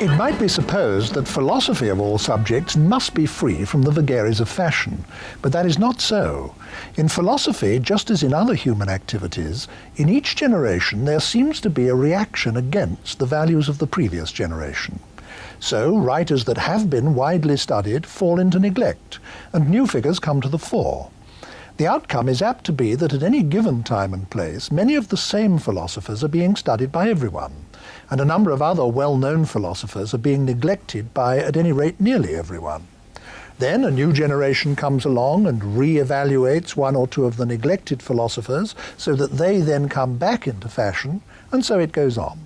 It might be supposed that philosophy of all subjects must be free from the vagaries of fashion, but that is not so. In philosophy, just as in other human activities, in each generation there seems to be a reaction against the values of the previous generation. So, writers that have been widely studied fall into neglect, and new figures come to the fore. The outcome is apt to be that at any given time and place, many of the same philosophers are being studied by everyone, and a number of other well-known philosophers are being neglected by, at any rate, nearly everyone. Then a new generation comes along and re-evaluates one or two of the neglected philosophers so that they then come back into fashion, and so it goes on.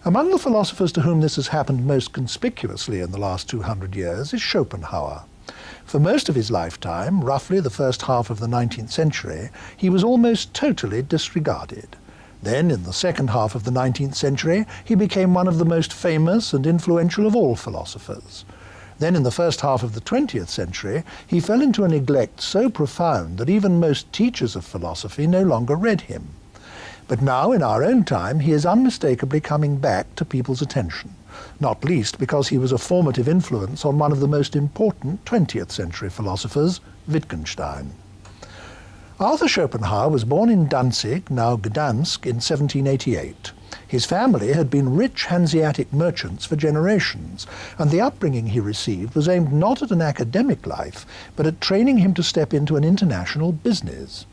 Among the philosophers to whom this has happened most conspicuously in the last 200 years is Schopenhauer. For most of his lifetime, roughly the first half of the 19th century, he was almost totally disregarded. Then, in the second half of the 19th century, he became one of the most famous and influential of all philosophers. Then, in the first half of the 20th century, he fell into a neglect so profound that even most teachers of philosophy no longer read him. But now, in our own time, he is unmistakably coming back to people's attention, not least because he was a formative influence on one of the most important 20th century philosophers, Wittgenstein. Arthur Schopenhauer was born in Danzig, now Gdansk, in 1788. His family had been rich Hanseatic merchants for generations, and the upbringing he received was aimed not at an academic life, but at training him to step into an international business.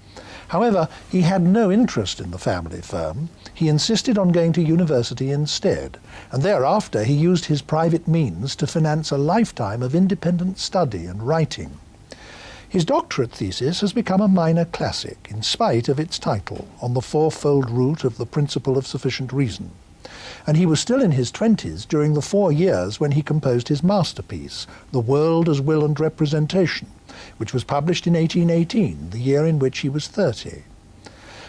However, he had no interest in the family firm. He insisted on going to university instead, and thereafter he used his private means to finance a lifetime of independent study and writing. His doctorate thesis has become a minor classic, in spite of its title, On the Fourfold Root of the Principle of Sufficient Reason. And he was still in his 20s during the 4 years when he composed his masterpiece, The World as Will and Representation, which was published in 1818, the year in which he was 30.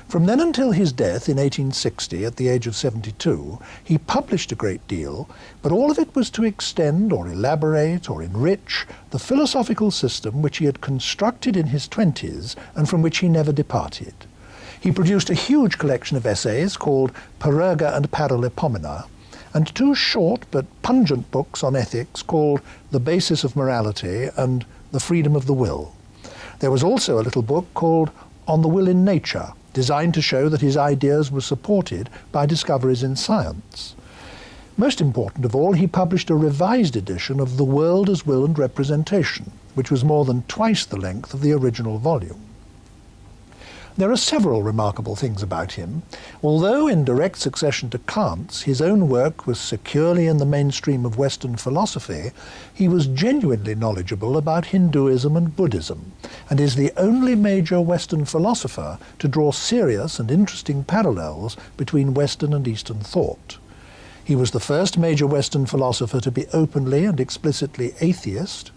From then until his death in 1860, at the age of 72, he published a great deal, but all of it was to extend or elaborate or enrich the philosophical system which he had constructed in his 20s and from which he never departed. He produced a huge collection of essays called Parerga and Paralipomena, and 2 short but pungent books on ethics called The Basis of Morality and The Freedom of the Will. There was also a little book called On the Will in Nature, designed to show that his ideas were supported by discoveries in science. Most important of all, he published a revised edition of The World as Will and Representation, which was more than twice the length of the original volume. There are several remarkable things about him. Although in direct succession to Kant's, his own work was securely in the mainstream of Western philosophy, he was genuinely knowledgeable about Hinduism and Buddhism, and is the only major Western philosopher to draw serious and interesting parallels between Western and Eastern thought. He was the first major Western philosopher to be openly and explicitly atheist.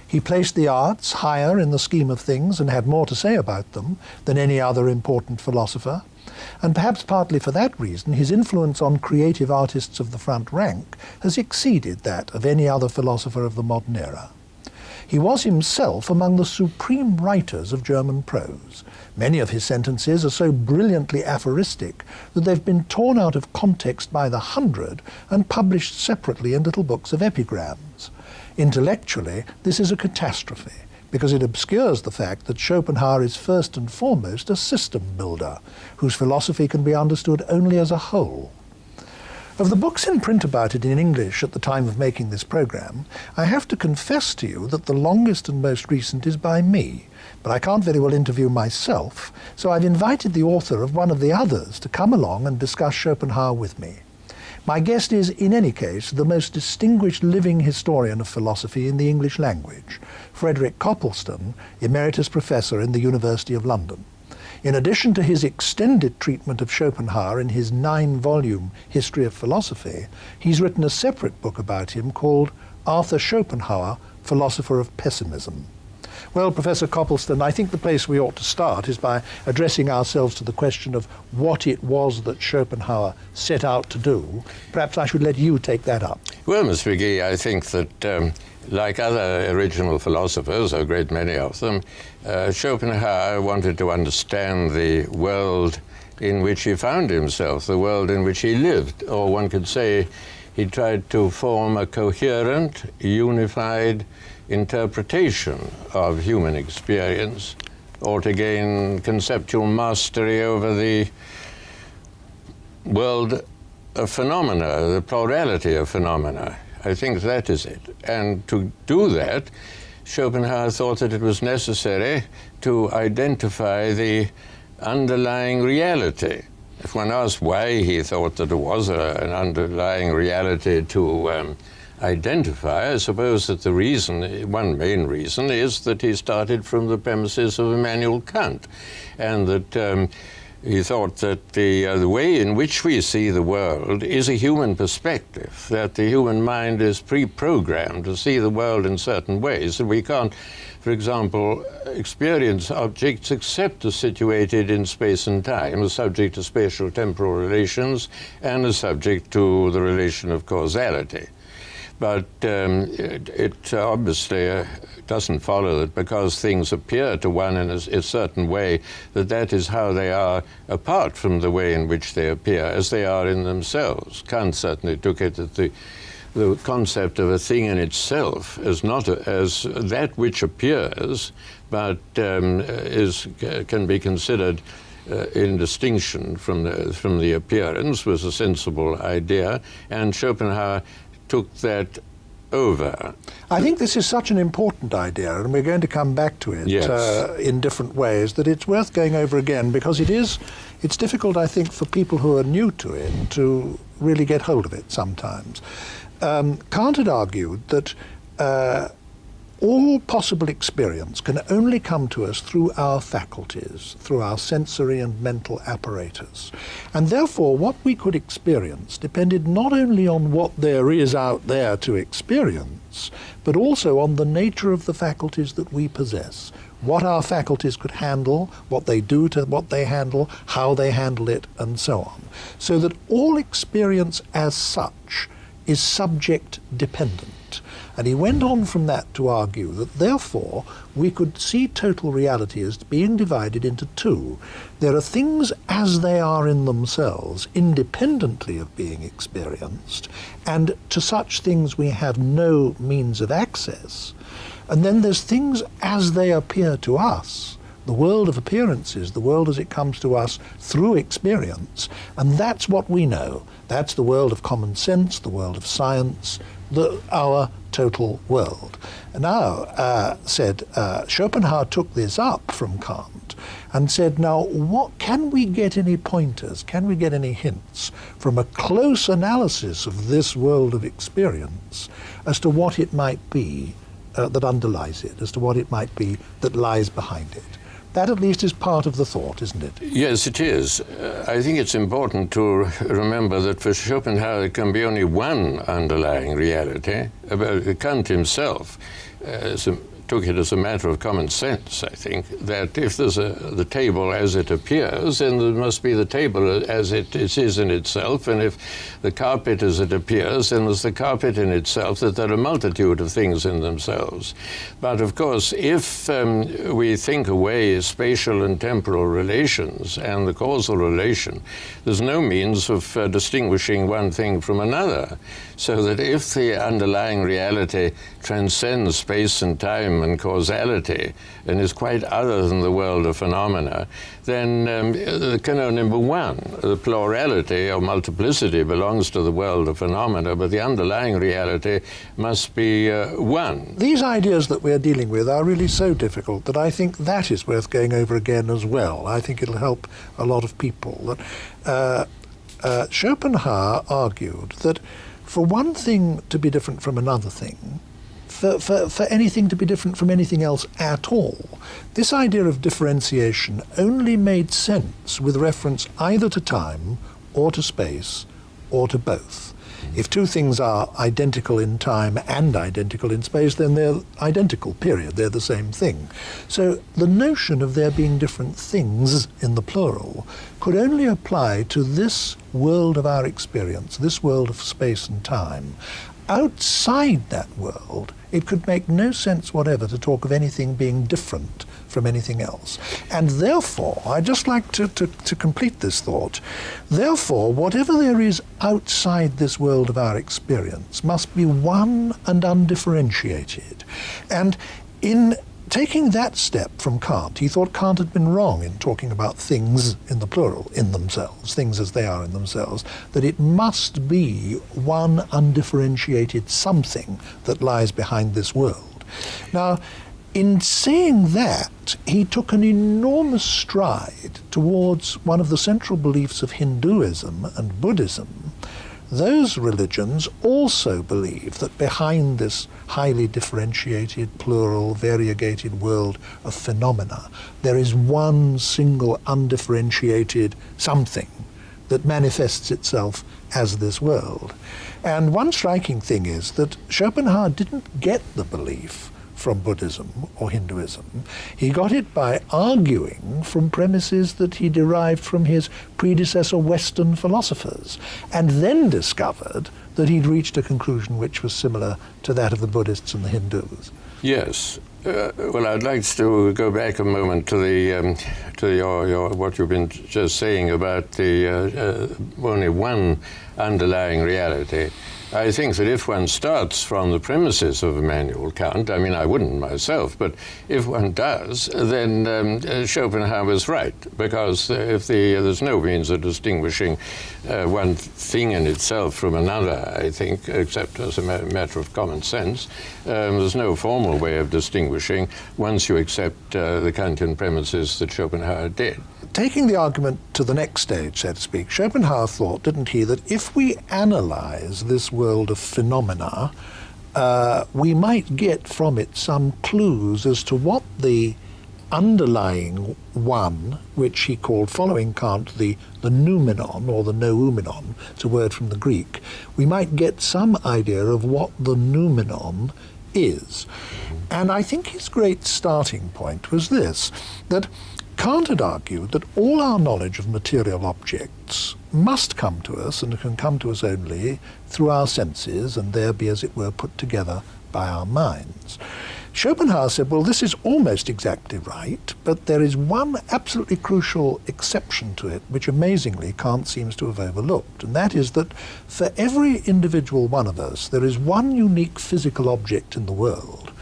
He placed the arts higher in the scheme of things and had more to say about them than any other important philosopher, and perhaps partly for that reason his influence on creative artists of the front rank has exceeded that of any other philosopher of the modern era. He was himself among the supreme writers of German prose. Many of his sentences are so brilliantly aphoristic that they've been torn out of context by the hundred and published separately in little books of epigrams. Intellectually, this is a catastrophe, because it obscures the fact that Schopenhauer is first and foremost a system builder, whose philosophy can be understood only as a whole. Of the books in print about it in English at the time of making this program, I have to confess to you that the longest and most recent is by me, but I can't very well interview myself, so I've invited the author of one of the others to come along and discuss Schopenhauer with me. My guest is, in any case, the most distinguished living historian of philosophy in the English language, Frederick Copleston, Emeritus Professor in the University of London. In addition to his extended treatment of Schopenhauer in his 9-volume History of Philosophy, he's written a separate book about him called Arthur Schopenhauer, Philosopher of Pessimism. Well, Professor Copleston, I think the place we ought to start is by addressing ourselves to the question of what it was that Schopenhauer set out to do. Perhaps I should let you take that up. Well, Mr. Magee, I think that like other original philosophers, a great many of them, Schopenhauer wanted to understand the world in which he found himself, the world in which he lived, or one could say he tried to form a coherent, unified interpretation of human experience, or to gain conceptual mastery over the world of phenomena, the plurality of phenomena. I think that is it. And to do that, Schopenhauer thought that it was necessary to identify the underlying reality. If one asks why he thought that there was an underlying reality to identify, I suppose that the reason, one main reason, is that he started from the premises of Immanuel Kant, and that he thought that the way in which we see the world is a human perspective, that the human mind is pre-programmed to see the world in certain ways, and we can't, for example, experience objects except as situated in space and time, as subject to spatial temporal relations and as subject to the relation of causality. But it obviously doesn't follow that because things appear to one in a certain way, that is how they are apart from the way in which they appear, as they are in themselves. Kant certainly took it that the concept of a thing in itself is not as that which appears, but can be considered in distinction from the appearance, was a sensible idea, and Schopenhauer took that over. I think this is such an important idea, and we're going to come back to it in different ways, that it's worth going over again, because it's difficult, I think, for people who are new to it to really get hold of it sometimes. Kant had argued that all possible experience can only come to us through our faculties, through our sensory and mental apparatus. And therefore, what we could experience depended not only on what there is out there to experience, but also on the nature of the faculties that we possess, what our faculties could handle, what they do to what they handle, how they handle it, and so on. So that all experience as such is subject dependent. And he went on from that to argue that therefore we could see total reality as being divided into two. There are things as they are in themselves, independently of being experienced, and to such things we have no means of access. And then there's things as they appear to us, the world of appearances, the world as it comes to us through experience, and that's what we know. That's the world of common sense, the world of science, our total world. And now, Schopenhauer took this up from Kant and said, now, what can we get any pointers, can we get any hints from a close analysis of this world of experience as to what it might be that underlies it, as to what it might be that lies behind it? That at least is part of the thought, isn't it? Yes, it is. I think it's important to remember that for Schopenhauer there can be only one underlying reality. Kant himself took it as a matter of common sense, I think, that if there's the table as it appears, then there must be the table as it is in itself, and if the carpet as it appears, then there's the carpet in itself, that there are a multitude of things in themselves. But of course, if we think away spatial and temporal relations and the causal relation, there's no means of distinguishing one thing from another. So that if the underlying reality transcends space and time and causality and is quite other than the world of phenomena, then number one, the plurality or multiplicity belongs to the world of phenomena, but the underlying reality must be one. These ideas that we're dealing with are really so difficult that I think that is worth going over again as well. I think it'll help a lot of people. That Schopenhauer argued that for one thing to be different from another thing, for anything to be different from anything else at all, this idea of differentiation only made sense with reference either to time or to space or to both. If two things are identical in time and identical in space, then they're identical, period. They're the same thing. So the notion of there being different things in the plural could only apply to this world of our experience, this world of space and time. Outside that world, it could make no sense whatever to talk of anything being different from anything else. And therefore, I'd just like to complete this thought, therefore, whatever there is outside this world of our experience must be one and undifferentiated. And in taking that step from Kant, he thought Kant had been wrong in talking about things in the plural, in themselves, things as they are in themselves, that it must be one undifferentiated something that lies behind this world. Now, in saying that, he took an enormous stride towards one of the central beliefs of Hinduism and Buddhism. Those religions also believe that behind this highly differentiated, plural, variegated world of phenomena, there is one single undifferentiated something that manifests itself as this world. And one striking thing is that Schopenhauer didn't get the belief from Buddhism or Hinduism. He got it by arguing from premises that he derived from his predecessor Western philosophers, and then discovered that he'd reached a conclusion which was similar to that of the Buddhists and the Hindus. Yes. Well, I'd like to go back a moment to your what you've been just saying about the only one underlying reality. I think that if one starts from the premises of Immanuel Kant, I mean, I wouldn't myself, but if one does, then Schopenhauer was right, because if there's no means of distinguishing one thing in itself from another, I think, except as a matter of common sense. There's no formal way of distinguishing once you accept the Kantian premises that Schopenhauer did. Taking the argument to the next stage, so to speak, Schopenhauer thought, didn't he, that if we analyze this world of phenomena, we might get from it some clues as to what the underlying one, which he called, following Kant, the noumenon, or the noumenon, it's a word from the Greek, we might get some idea of what the noumenon is. And I think his great starting point was this, that Kant had argued that all our knowledge of material objects must come to us, and can come to us only through our senses, and there be, as it were, put together by our minds. Schopenhauer said, well, this is almost exactly right, but there is one absolutely crucial exception to it, which amazingly Kant seems to have overlooked, and that is that for every individual one of us, there is one unique physical object in the world,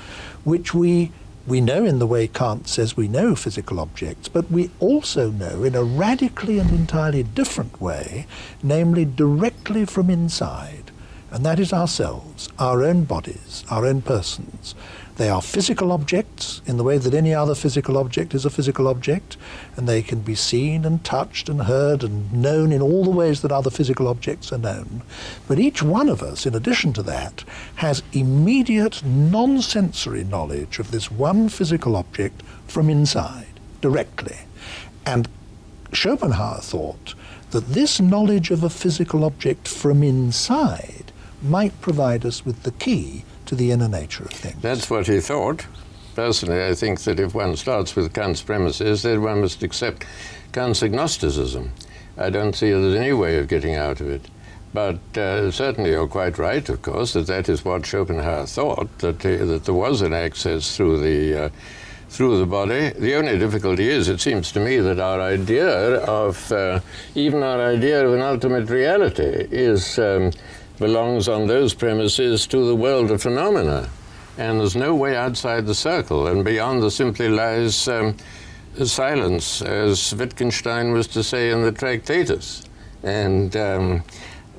which we know in the way Kant says we know physical objects, but we also know in a radically and entirely different way, namely directly from inside. And that is ourselves, our own bodies, our own persons. They are physical objects in the way that any other physical object is a physical object, and they can be seen and touched and heard and known in all the ways that other physical objects are known. But each one of us, in addition to that, has immediate non-sensory knowledge of this one physical object from inside, directly. And Schopenhauer thought that this knowledge of a physical object from inside might provide us with the key to the inner nature of things. That's what he thought. Personally, I think that if one starts with Kant's premises, then one must accept Kant's agnosticism. I don't see there's any way of getting out of it. But certainly you're quite right, of course, that is what Schopenhauer thought, that there was an access through the body. The only difficulty is, it seems to me, that our idea of, even our idea of an ultimate reality belongs on those premises to the world of phenomena. And there's no way outside the circle, and beyond there simply lies silence, as Wittgenstein was to say in the Tractatus. And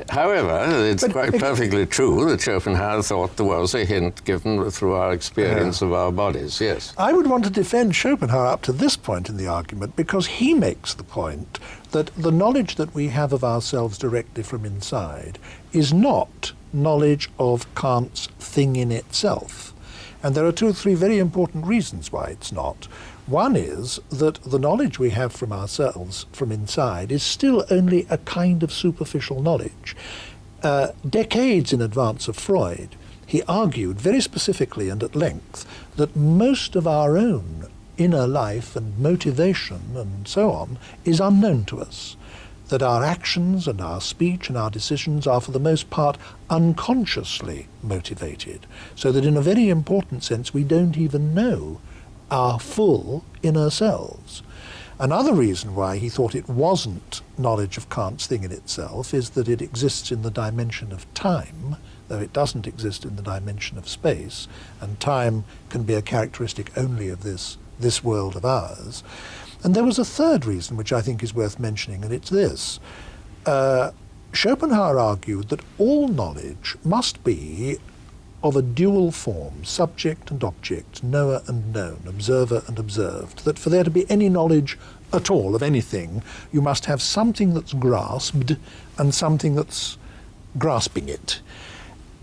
however, it's quite perfectly true that Schopenhauer thought there was a hint given through our experience of our bodies, yes. I would want to defend Schopenhauer up to this point in the argument, because he makes the point that the knowledge that we have of ourselves directly from inside is not knowledge of Kant's thing in itself. And there are two or three very important reasons why it's not. One is that the knowledge we have from ourselves from inside is still only a kind of superficial knowledge. Decades in advance of Freud, he argued very specifically and at length that most of our own inner life and motivation and so on is unknown to us, that our actions and our speech and our decisions are for the most part unconsciously motivated, so that in a very important sense we don't even know our full inner selves. Another reason why he thought it wasn't knowledge of Kant's thing in itself is that it exists in the dimension of time, though it doesn't exist in the dimension of space, and time can be a characteristic only of this world of ours. And there was a third reason which I think is worth mentioning, and it's this. Schopenhauer argued that all knowledge must be of a dual form, subject and object, knower and known, observer and observed, that for there to be any knowledge at all of anything, you must have something that's grasped and something that's grasping it.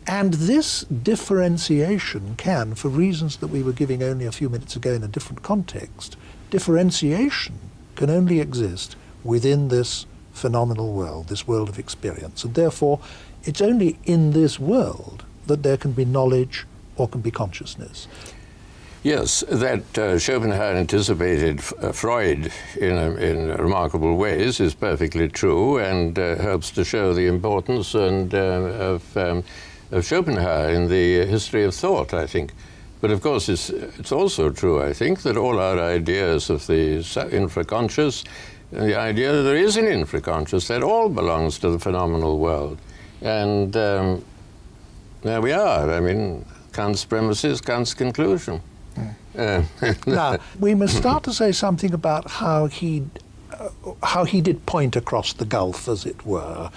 And this differentiation can, for reasons that we were giving only a few minutes ago in a different context, differentiation can only exist within this phenomenal world, this world of experience. And therefore, it's only in this world that there can be knowledge or can be consciousness. Yes, that Schopenhauer anticipated Freud in remarkable ways is perfectly true, and helps to show the importance of Schopenhauer in the history of thought, I think. But of course, it's also true, I think, that all our ideas of the infraconscious, the idea that there is an infraconscious, that all belongs to the phenomenal world. And there we are. I mean, Kant's premises, Kant's conclusion. Now, we must start to say something about how he did point across the gulf, as it were,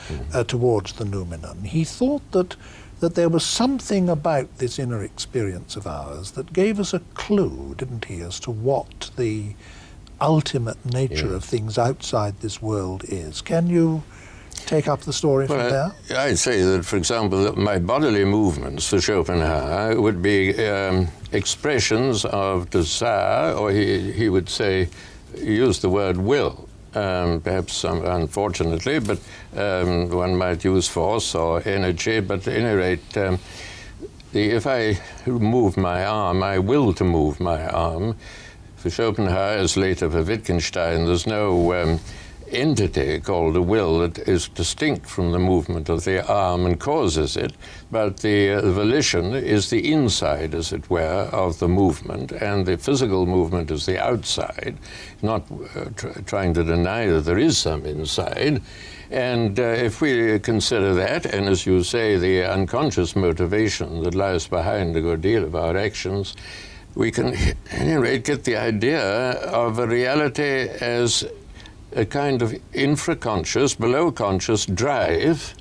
towards the noumenon. He thought that there was something about this inner experience of ours that gave us a clue, didn't he, as to what the ultimate nature of things outside this world is. Can you take up the story from there? I'd say that, for example, my bodily movements for Schopenhauer would be expressions of desire, or he would say, use the word will, perhaps unfortunately, but one might use force or energy, but at any rate, if I move my arm, I will to move my arm. For Schopenhauer, as later for Wittgenstein, there's no entity called a will that is distinct from the movement of the arm and causes it, but the volition is the inside, as it were, of the movement, and the physical movement is the outside, not trying to deny that there is some inside. And if we consider that, and as you say, the unconscious motivation that lies behind a good deal of our actions, we can, at any rate, get the idea of a reality as a kind of infraconscious, below-conscious drive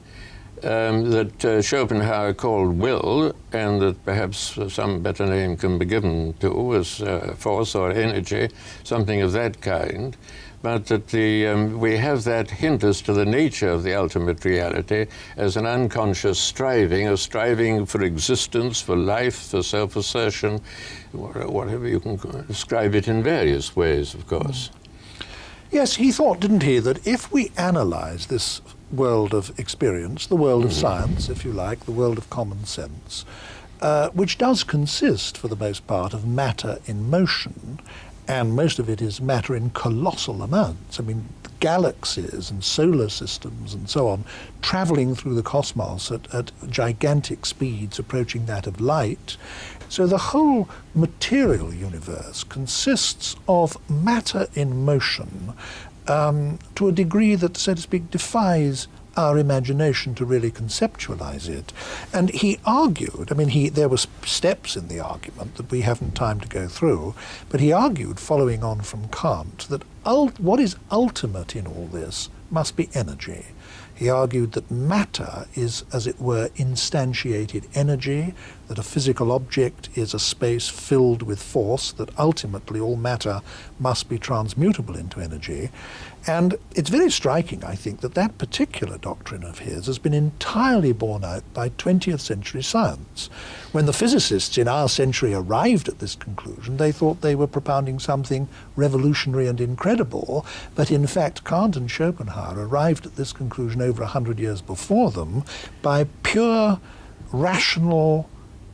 that Schopenhauer called will, and that perhaps some better name can be given to as force or energy, something of that kind. But that we have that hint as to the nature of the ultimate reality as an unconscious striving, a striving for existence, for life, for self-assertion, whatever you can describe it in various ways, of course. Yes, he thought, didn't he, that if we analyze this world of experience, the world of science, if you like, the world of common sense, which does consist, for the most part, of matter in motion, and most of it is matter in colossal amounts. I mean, galaxies and solar systems and so on, traveling through the cosmos at gigantic speeds approaching that of light. So the whole material universe consists of matter in motion to a degree that, so to speak, defies our imagination to really conceptualize it. And he argued, I mean, there were steps in the argument that we haven't time to go through, but he argued, following on from Kant, that what is ultimate in all this must be energy. He argued that matter is, as it were, instantiated energy, that a physical object is a space filled with force, that ultimately all matter must be transmutable into energy. And it's very striking, I think, that that particular doctrine of his has been entirely borne out by 20th century science. When the physicists in our century arrived at this conclusion, they thought they were propounding something revolutionary and incredible, but in fact Kant and Schopenhauer arrived at this conclusion over 100 years before them by pure rational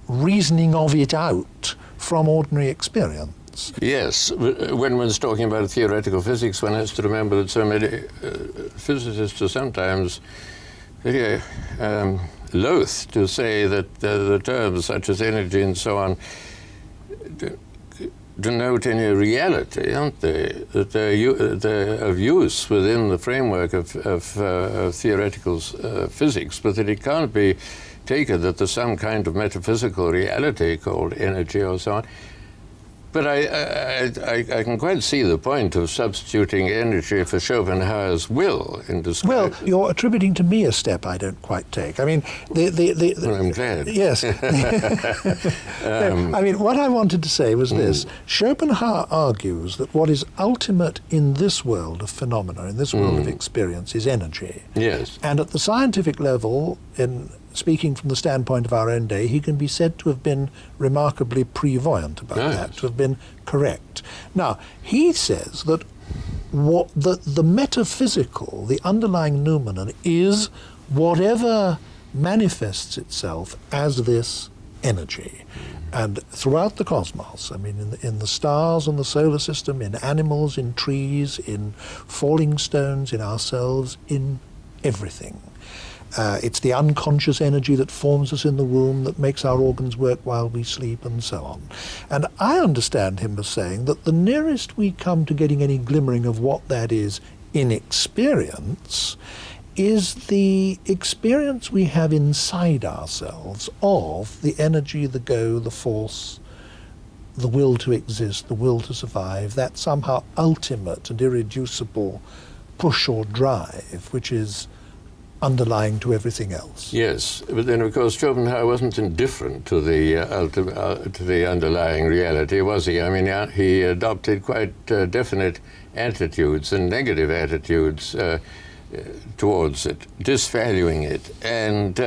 reasoning of it out from ordinary experience. Yes, when one's talking about theoretical physics, one has to remember that so many physicists are sometimes very loath to say that the terms such as energy and so on denote any reality, aren't they? That they're of use within the framework of theoretical physics, but that it can't be taken that there's some kind of metaphysical reality called energy or so on. But I can quite see the point of substituting energy for Schopenhauer's will in describing. Well, you're attributing to me a step I don't quite take. I mean, well, I'm glad. Yes. I mean, what I wanted to say was this. Schopenhauer argues that what is ultimate in this world of phenomena, in this world of experience, is energy. Yes. And at the scientific level, in speaking from the standpoint of our own day, he can be said to have been remarkably prevoyant about that, to have been correct. Now, he says that the metaphysical, the underlying noumenon, is whatever manifests itself as this energy. And throughout the cosmos, I mean, in the stars and the solar system, in animals, in trees, in falling stones, in ourselves, in everything. It's the unconscious energy that forms us in the womb, that makes our organs work while we sleep, and so on. And I understand him as saying that the nearest we come to getting any glimmering of what that is in experience is the experience we have inside ourselves of the energy, the go, the force, the will to exist, the will to survive, that somehow ultimate and irreducible push or drive, which is underlying to everything else. Yes, but then of course Schopenhauer wasn't indifferent to the underlying reality, was he? I mean, he adopted quite definite attitudes and negative attitudes towards it, disvaluing it. And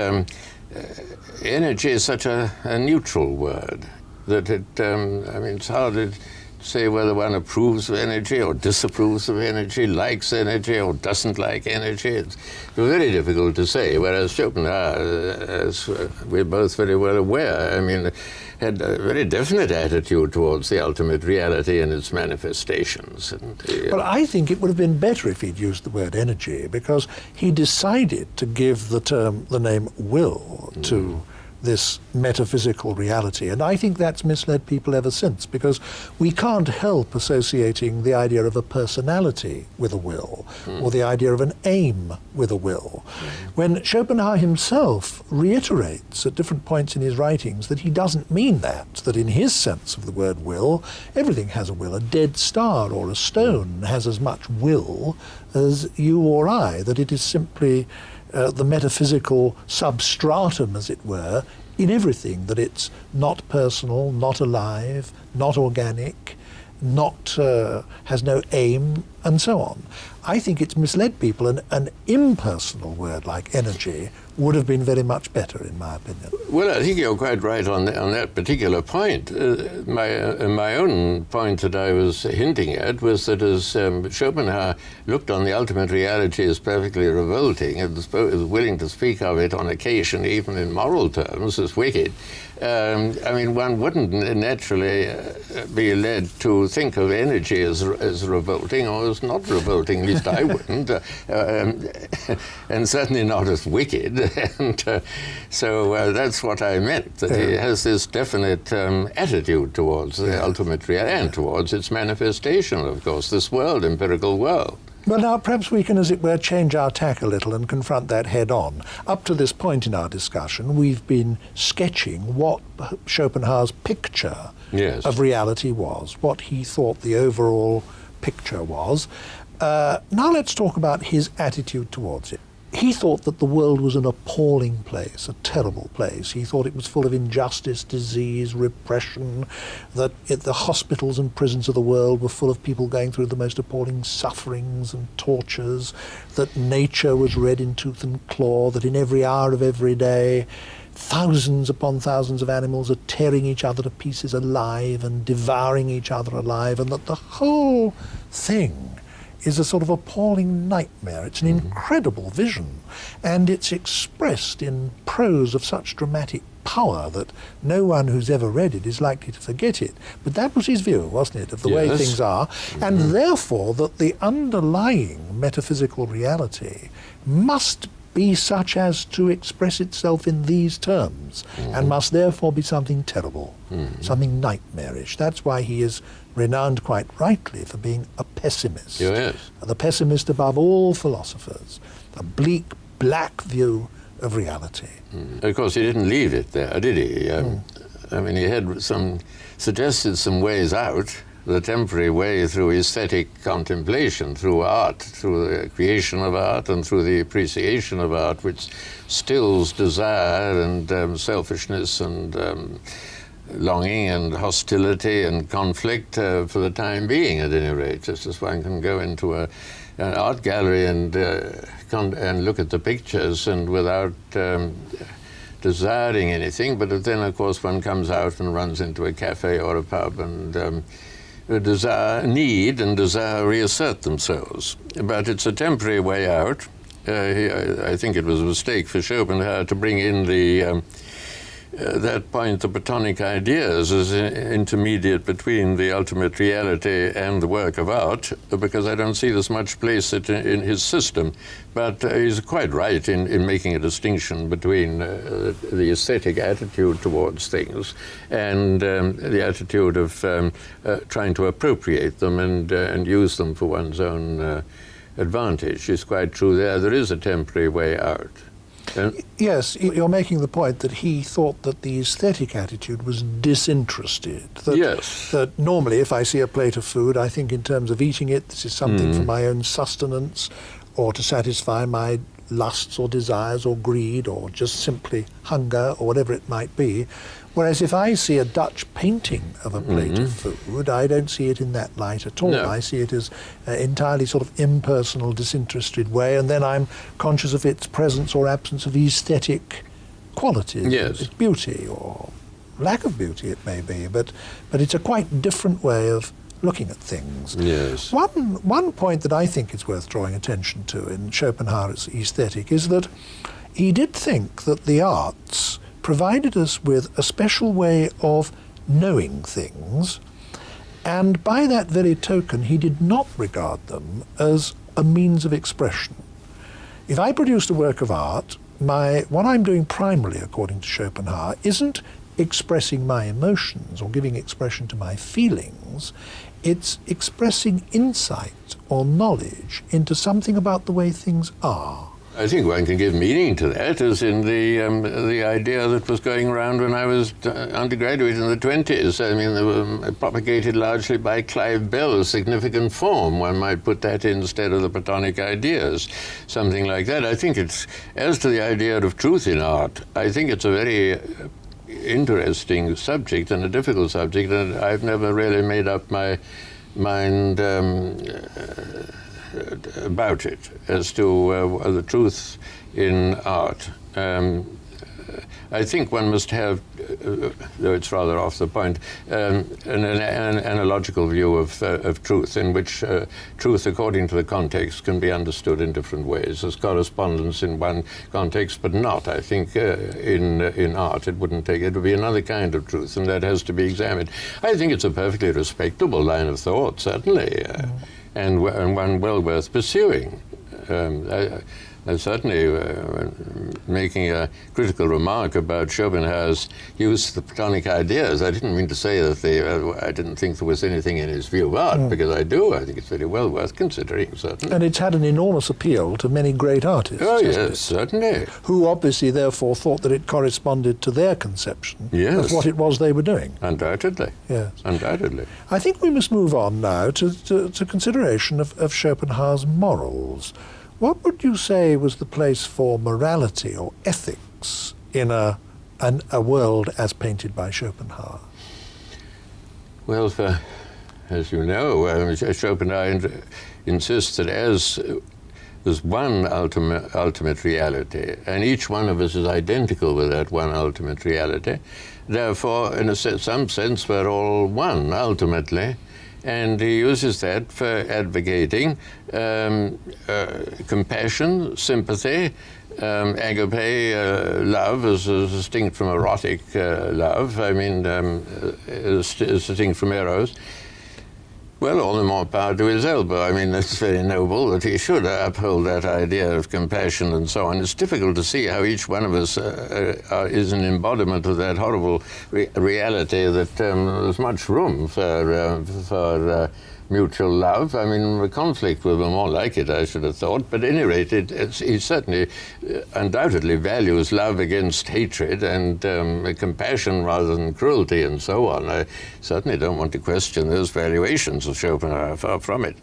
energy is such a neutral word that I mean, it's hard to say whether one approves of energy or disapproves of energy, likes energy or doesn't like energy. It's very difficult to say, whereas Schopenhauer, as we're both very well aware, I mean, had a very definite attitude towards the ultimate reality and its manifestations. And, well, I think it would have been better if he'd used the word energy, because he decided to give the name will to this metaphysical reality. And I think that's misled people ever since, because we can't help associating the idea of a personality with a will, or the idea of an aim with a will. When Schopenhauer himself reiterates at different points in his writings that he doesn't mean that in his sense of the word will, everything has a will. A dead star or a stone has as much will as you or I, that it is simply the metaphysical substratum, as it were, in everything, that it's not personal, not alive, not organic, not has no aim, and so on. I think it's misled people. An impersonal word like energy would have been very much better, in my opinion. Well, I think you're quite right on that particular point. My own point that I was hinting at was that as Schopenhauer looked on the ultimate reality as perfectly revolting and was willing to speak of it on occasion, even in moral terms, as wicked, I mean, one wouldn't naturally be led to think of energy as revolting or as not revolting, at least I wouldn't, and certainly not as wicked. And so that's what I meant, that he has this definite attitude towards the ultimate reality and towards its manifestation, of course, this world, empirical world. Well, now, perhaps we can, as it were, change our tack a little and confront that head on. Up to this point in our discussion, we've been sketching what Schopenhauer's picture of reality was, what he thought the overall picture was. Now let's talk about his attitude towards it. He thought that the world was an appalling place, a terrible place. He thought it was full of injustice, disease, repression, that the hospitals and prisons of the world were full of people going through the most appalling sufferings and tortures, that nature was red in tooth and claw, that in every hour of every day thousands upon thousands of animals are tearing each other to pieces alive and devouring each other alive, and that the whole thing is a sort of appalling nightmare. It's an incredible vision, and it's expressed in prose of such dramatic power that no one who's ever read it is likely to forget it. But that was his view, wasn't it, of the way things are, and therefore that the underlying metaphysical reality must be such as to express itself in these terms, and must therefore be something terrible, something nightmarish. That's why he is renowned quite rightly for being a pessimist. Yes. The pessimist above all philosophers, a bleak, black view of reality. Of course, he didn't leave it there, did he? I mean, he had suggested some ways out, the temporary way through aesthetic contemplation, through art, through the creation of art and through the appreciation of art, which stills desire and selfishness and longing and hostility and conflict for the time being, at any rate. Just as one can go into an art gallery and look at the pictures and without desiring anything, but then, of course, one comes out and runs into a cafe or a pub and need and desire reassert themselves. But it's a temporary way out. I think it was a mistake for Schopenhauer to bring in that point, the Platonic ideas, as intermediate between the ultimate reality and the work of art, because I don't see there's much place in his system. But he's quite right in making a distinction between the aesthetic attitude towards things and the attitude of trying to appropriate them and use them for one's own advantage. It's quite true there. There is a temporary way out. Yes, you're making the point that he thought that the aesthetic attitude was disinterested. That, yes. That normally if I see a plate of food, I think in terms of eating it, this is something for my own sustenance or to satisfy my lusts or desires or greed or just simply hunger or whatever it might be. Whereas if I see a Dutch painting of a plate of food, I don't see it in that light at all. No. I see it as entirely sort of impersonal, disinterested way, and then I'm conscious of its presence or absence of aesthetic qualities, yes. its beauty or lack of beauty it may be, but it's a quite different way of looking at things. Yes. One point that I think is worth drawing attention to in Schopenhauer's aesthetic is that he did think that the arts provided us with a special way of knowing things, and by that very token he did not regard them as a means of expression. If I produced a work of art, what I'm doing primarily, according to Schopenhauer, isn't expressing my emotions or giving expression to my feelings, it's expressing insight or knowledge into something about the way things are. I think one can give meaning to that, as in the idea that was going around when I was undergraduate in the 20s. I mean, they were propagated largely by Clive Bell's significant form. One might put that instead of the Platonic ideas, something like that. I think it's, as to the idea of truth in art, I think it's a very interesting subject and a difficult subject, and I've never really made up my mind about it as to the truth in art. I think one must have, though it's rather off the point, an analogical view of truth, in which truth, according to the context, can be understood in different ways, as correspondence in one context, but not, I think, in art. It would be another kind of truth, and that has to be examined. I think it's a perfectly respectable line of thought, certainly, and one well worth pursuing. I certainly, making a critical remark about Schopenhauer's use of the Platonic ideas, I didn't mean to say that I didn't think there was anything in his view of art, because I do. I think it's very well worth considering, certainly. And it's had an enormous appeal to many great artists. Oh, yes, certainly. Who obviously, therefore, thought that it corresponded to their conception of what it was they were doing. Undoubtedly. Yes. Undoubtedly. I think we must move on now to consideration of Schopenhauer's morals. What would you say was the place for morality or ethics in a world as painted by Schopenhauer? Well, as you know, Schopenhauer insists that as there's one ultimate reality, and each one of us is identical with that one ultimate reality, therefore, in some sense, we're all one, ultimately. And he uses that for advocating compassion, sympathy, agape, love as distinct from erotic love, as distinct from eros, Well, all the more power to his elbow. I mean, it's very noble that he should uphold that idea of compassion and so on. It's difficult to see how each one of us is an embodiment of that horrible reality that there's much room for mutual love. I mean, the conflict will be more like it, I should have thought. But at any rate, he certainly undoubtedly values love against hatred and compassion rather than cruelty and so on. I certainly don't want to question those valuations of Schopenhauer, far from it.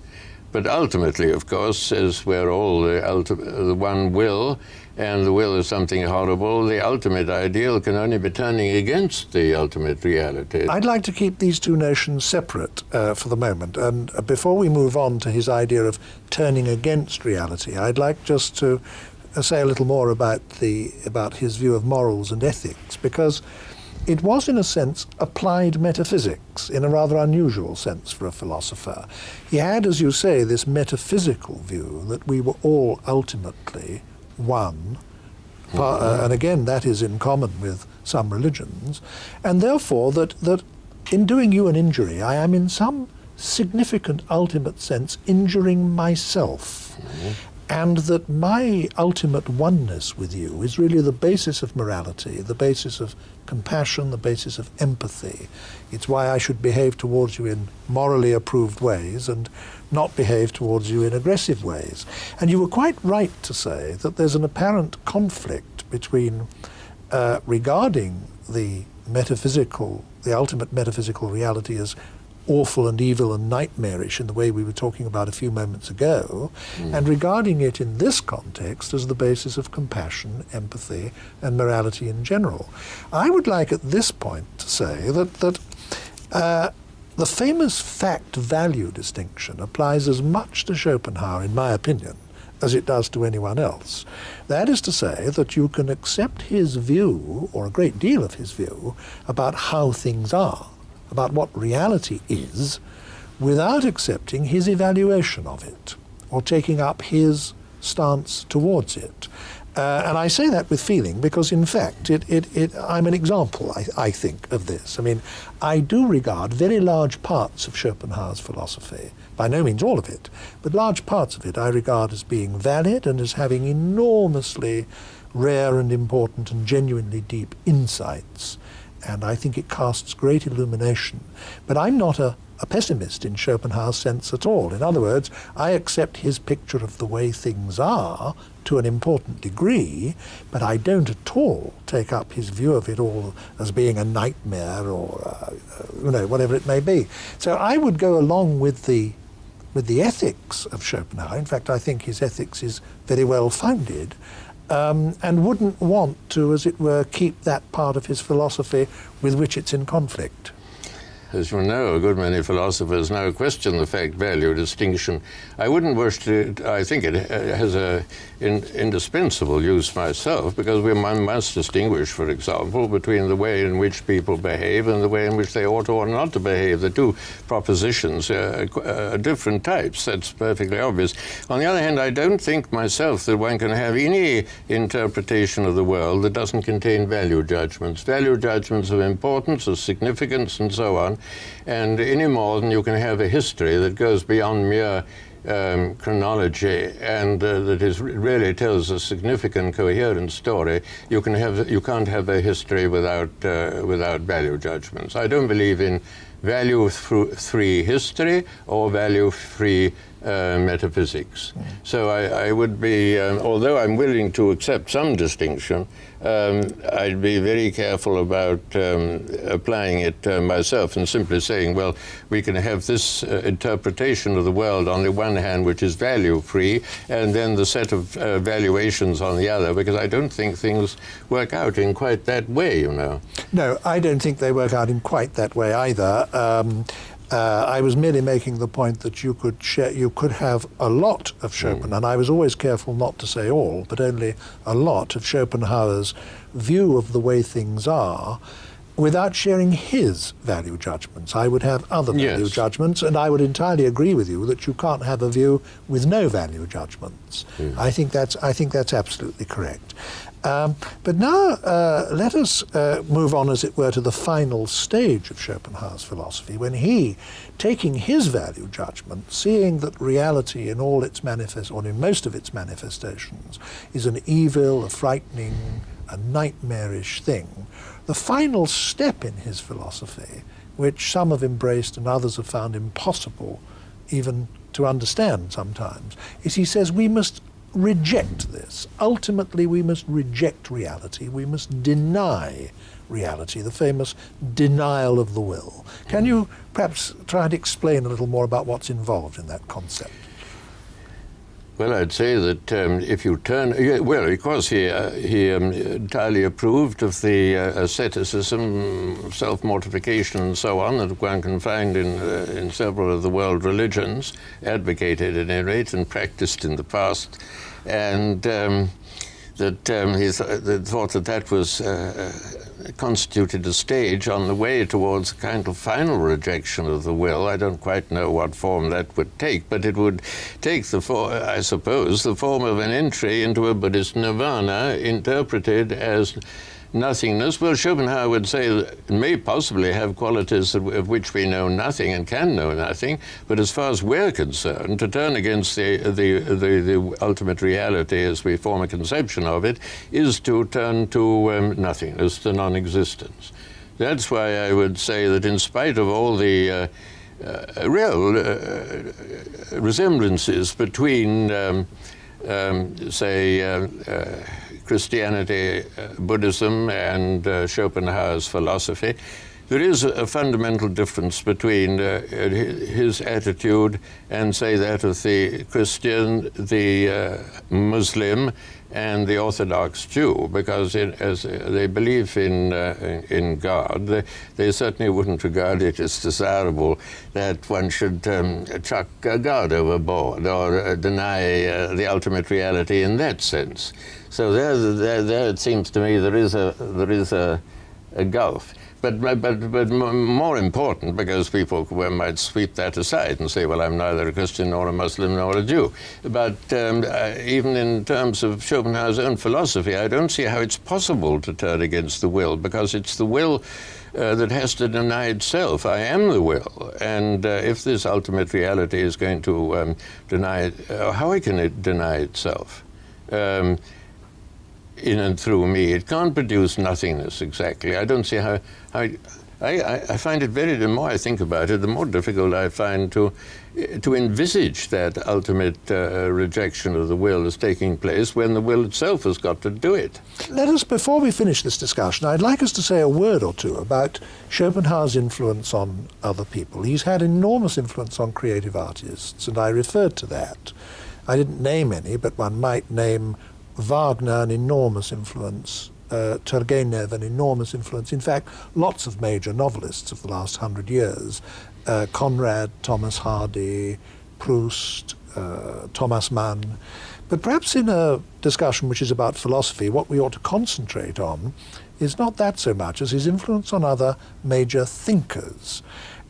But ultimately, of course, as we're all the one will, and the will is something horrible, the ultimate ideal can only be turning against the ultimate reality. I'd like to keep these two notions separate for the moment. And before we move on to his idea of turning against reality, I'd like just to say a little more about his view of morals and ethics, because it was, in a sense, applied metaphysics, in a rather unusual sense for a philosopher. He had, as you say, this metaphysical view that we were all ultimately one, and again, that is in common with some religions, and therefore that in doing you an injury, I am in some significant ultimate sense injuring myself. And that my ultimate oneness with you is really the basis of morality, the basis of compassion, the basis of empathy. It's why I should behave towards you in morally approved ways and not behave towards you in aggressive ways. And you were quite right to say that there's an apparent conflict between regarding the ultimate metaphysical reality as awful and evil and nightmarish in the way we were talking about a few moments ago, and regarding it in this context as the basis of compassion, empathy, and morality in general. I would like at this point to say that the famous fact-value distinction applies as much to Schopenhauer, in my opinion, as it does to anyone else. That is to say that you can accept his view, or a great deal of his view, about how things are, about what reality is, without accepting his evaluation of it, or taking up his stance towards it. And I say that with feeling because, in fact, I'm an example, I think, of this. I mean, I do regard very large parts of Schopenhauer's philosophy, by no means all of it, but large parts of it I regard as being valid and as having enormously rare and important and genuinely deep insights. And I think it casts great illumination. But I'm not a pessimist in Schopenhauer's sense at all. In other words, I accept his picture of the way things are to an important degree, but I don't at all take up his view of it all as being a nightmare or, whatever it may be. So I would go along with the ethics of Schopenhauer. In fact, I think his ethics is very well founded. And wouldn't want to, as it were, keep that part of his philosophy with which it's in conflict. As you know, a good many philosophers now question the fact-value distinction. I wouldn't wish to, I think it has an indispensable use myself, because one must distinguish, for example, between the way in which people behave and the way in which they ought or not to behave. The two propositions are different types. That's perfectly obvious. On the other hand, I don't think myself that one can have any interpretation of the world that doesn't contain value judgments. Value judgments of importance, of significance, and so on. And any more than you can have a history that goes beyond mere chronology and that really tells a significant, coherent story. You can't have a history without value judgments. I don't believe in value-free history or value-free metaphysics. So I would be, although I'm willing to accept some distinction, I'd be very careful about applying it myself and simply saying, well, we can have this interpretation of the world on the one hand, which is value-free, and then the set of valuations on the other, because I don't think things work out in quite that way, you know. No, I don't think they work out in quite that way either. I was merely making the point that you could have a lot of Schopenhauer, and I was always careful not to say all, but only a lot of Schopenhauer's view of the way things are, without sharing his value judgments. I would have other value Yes. judgments, and I would entirely agree with you that you can't have a view with no value judgments. I think that's absolutely correct. But now let us move on, as it were, to the final stage of Schopenhauer's philosophy, when he, taking his value judgment, seeing that reality in all its or in most of its manifestations is an evil, a frightening, a nightmarish thing, the final step in his philosophy, which some have embraced and others have found impossible even to understand sometimes, is he says we must reject this. Ultimately, we must reject reality. We must deny reality, the famous denial of the will. Can you perhaps try and explain a little more about what's involved in that concept? Well, I'd say that if you turn, well, of course, he entirely approved of the asceticism, self-mortification, and so on that one can find in several of the world religions, advocated at any rate and practiced in the past, and he thought that was constituted a stage on the way towards a kind of final rejection of the will. I don't quite know what form that would take, but it would take the form of an entry into a Buddhist nirvana interpreted as nothingness. Well, Schopenhauer would say that it may possibly have qualities of which we know nothing and can know nothing, but as far as we're concerned, to turn against the ultimate reality as we form a conception of it is to turn to nothingness, to non-existence. That's why I would say that in spite of all the real resemblances between Christianity, Buddhism, and Schopenhauer's philosophy, there is a fundamental difference between his attitude and, say, that of the Christian, the Muslim, and the Orthodox Jew, because as they believe in God, they certainly wouldn't regard it as desirable that one should chuck God overboard or deny the ultimate reality in that sense. So there it seems to me there is a gulf. But more important, because people might sweep that aside and say, well, I'm neither a Christian nor a Muslim nor a Jew. But even in terms of Schopenhauer's own philosophy, I don't see how it's possible to turn against the will, because it's the will that has to deny itself. I am the will. And if this ultimate reality is going to deny it, how can it deny itself? In and through me. It can't produce nothingness exactly. I don't see how I find it the more I think about it, the more difficult I find to envisage that ultimate rejection of the will as taking place when the will itself has got to do it. Let us, before we finish this discussion, I'd like us to say a word or two about Schopenhauer's influence on other people. He's had enormous influence on creative artists, and I referred to that. I didn't name any, but one might name Wagner an enormous influence, Turgenev an enormous influence. In fact, lots of major novelists of the last 100 years, Conrad, Thomas Hardy, Proust, Thomas Mann. But perhaps in a discussion which is about philosophy, what we ought to concentrate on is not that so much as his influence on other major thinkers.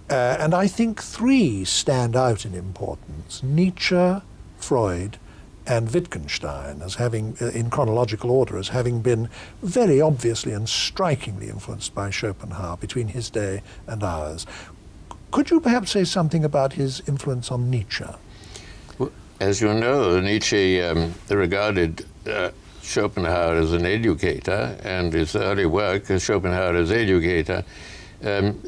And I think three stand out in importance: Nietzsche, Freud, and Wittgenstein, as having, in chronological order, as having been very obviously and strikingly influenced by Schopenhauer between his day and ours. Could you perhaps say something about his influence on Nietzsche? Well, as you know, Nietzsche regarded Schopenhauer as an educator, and his early work, Schopenhauer as educator,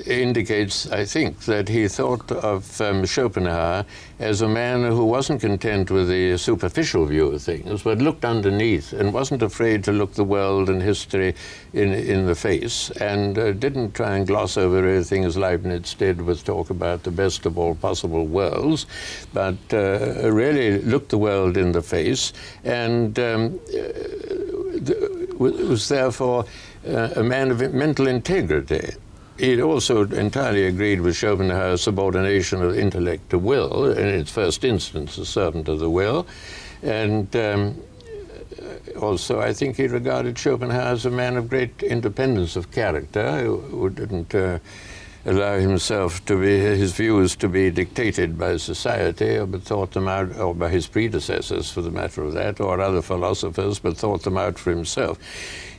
indicates, I think, that he thought of Schopenhauer as a man who wasn't content with the superficial view of things, but looked underneath and wasn't afraid to look the world and history in the face, and didn't try and gloss over everything as Leibniz did with talk about the best of all possible worlds, but really looked the world in the face, and was therefore a man of mental integrity. He also entirely agreed with Schopenhauer's subordination of intellect to will, in its first instance, a servant of the will. And also, I think he regarded Schopenhauer as a man of great independence of character, who didn't allow himself to be, his views to be dictated by society, but thought them out, or by his predecessors for the matter of that, or other philosophers, but thought them out for himself.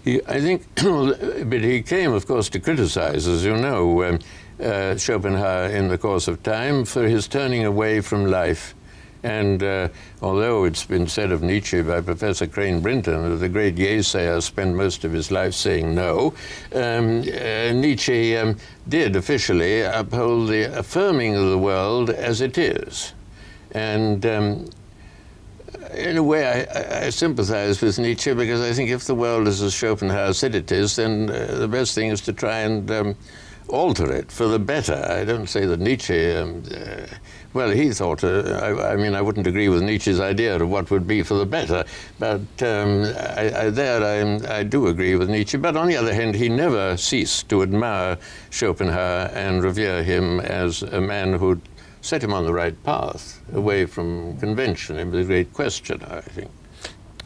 I think, but he came, of course, to criticize, as you know, Schopenhauer in the course of time for his turning away from life. And although it's been said of Nietzsche by Professor Crane Brinton that the great Yaysayer spent most of his life saying no, Nietzsche did officially uphold the affirming of the world as it is. And in a way, I sympathize with Nietzsche, because I think if the world is as Schopenhauer said it is, then the best thing is to try and alter it for the better. I don't say that Nietzsche, well, he thought, I mean, I wouldn't agree with Nietzsche's idea of what would be for the better, but I do agree with Nietzsche. But on the other hand, he never ceased to admire Schopenhauer and revere him as a man who set him on the right path, away from convention. It was a great questioner, I think.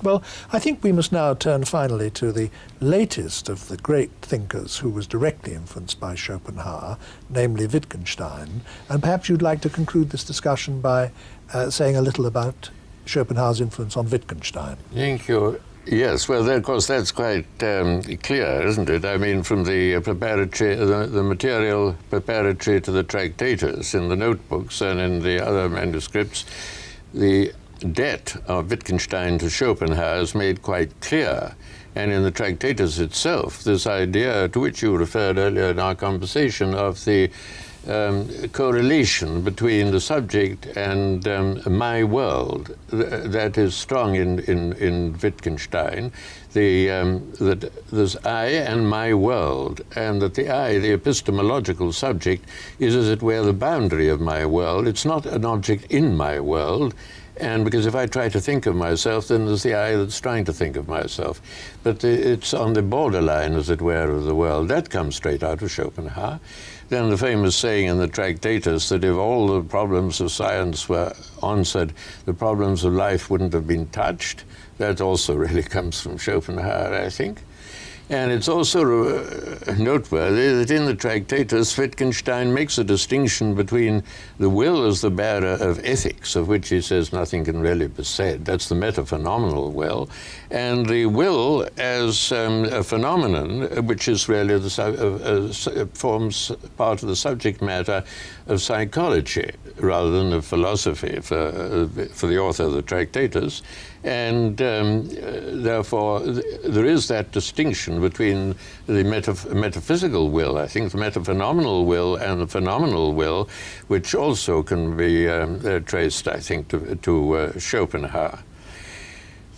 Well, I think we must now turn finally to the latest of the great thinkers who was directly influenced by Schopenhauer, namely Wittgenstein. And perhaps you'd like to conclude this discussion by saying a little about Schopenhauer's influence on Wittgenstein. Thank you. Yes, well, of course, that's quite clear, isn't it? I mean, from the preparatory, the material preparatory to the Tractatus in the notebooks and in the other manuscripts, the debt of Wittgenstein to Schopenhauer is made quite clear. And in the Tractatus itself, this idea to which you referred earlier in our conversation of the correlation between the subject and my world, that is strong in Wittgenstein, that there's I and my world, and that the I, the epistemological subject, is as it were the boundary of my world. It's not an object in my world. And because if I try to think of myself, then there's the I that's trying to think of myself. But it's on the borderline, as it were, of the world. That comes straight out of Schopenhauer. Then the famous saying in the Tractatus that if all the problems of science were answered, the problems of life wouldn't have been touched. That also really comes from Schopenhauer, I think. And it's also noteworthy that in the Tractatus, Wittgenstein makes a distinction between the will as the bearer of ethics, of which he says nothing can really be said. That's the metaphenomenal will. And the will as a phenomenon, which is really forms part of the subject matter of psychology rather than of philosophy for the author of the Tractatus. And therefore, there is that distinction between the metaphysical will, I think, the metaphenomenal will and the phenomenal will, which also can be traced, I think, to Schopenhauer.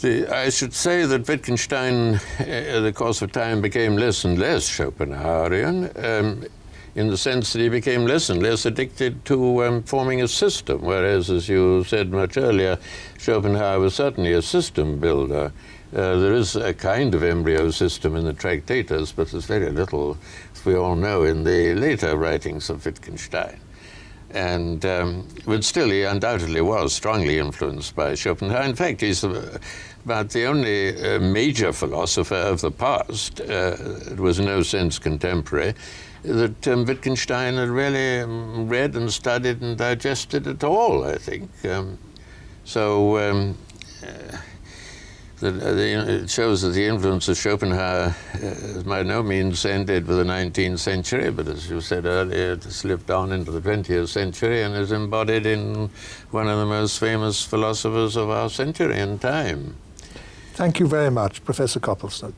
I should say that Wittgenstein, in the course of time, became less and less Schopenhauerian, in the sense that he became less and less addicted to forming a system, whereas, as you said much earlier, Schopenhauer was certainly a system builder. There is a kind of embryo system in the Tractatus, but there's very little, as we all know, in the later writings of Wittgenstein. And but still, he undoubtedly was strongly influenced by Schopenhauer. In fact, he's about the only major philosopher of the past, it was in no sense contemporary, that Wittgenstein had really read and studied and digested at all, I think. It shows that the influence of Schopenhauer by no means ended with the 19th century, but as you said earlier, it slipped on into the 20th century and is embodied in one of the most famous philosophers of our century and time. Thank you very much, Professor Copleston.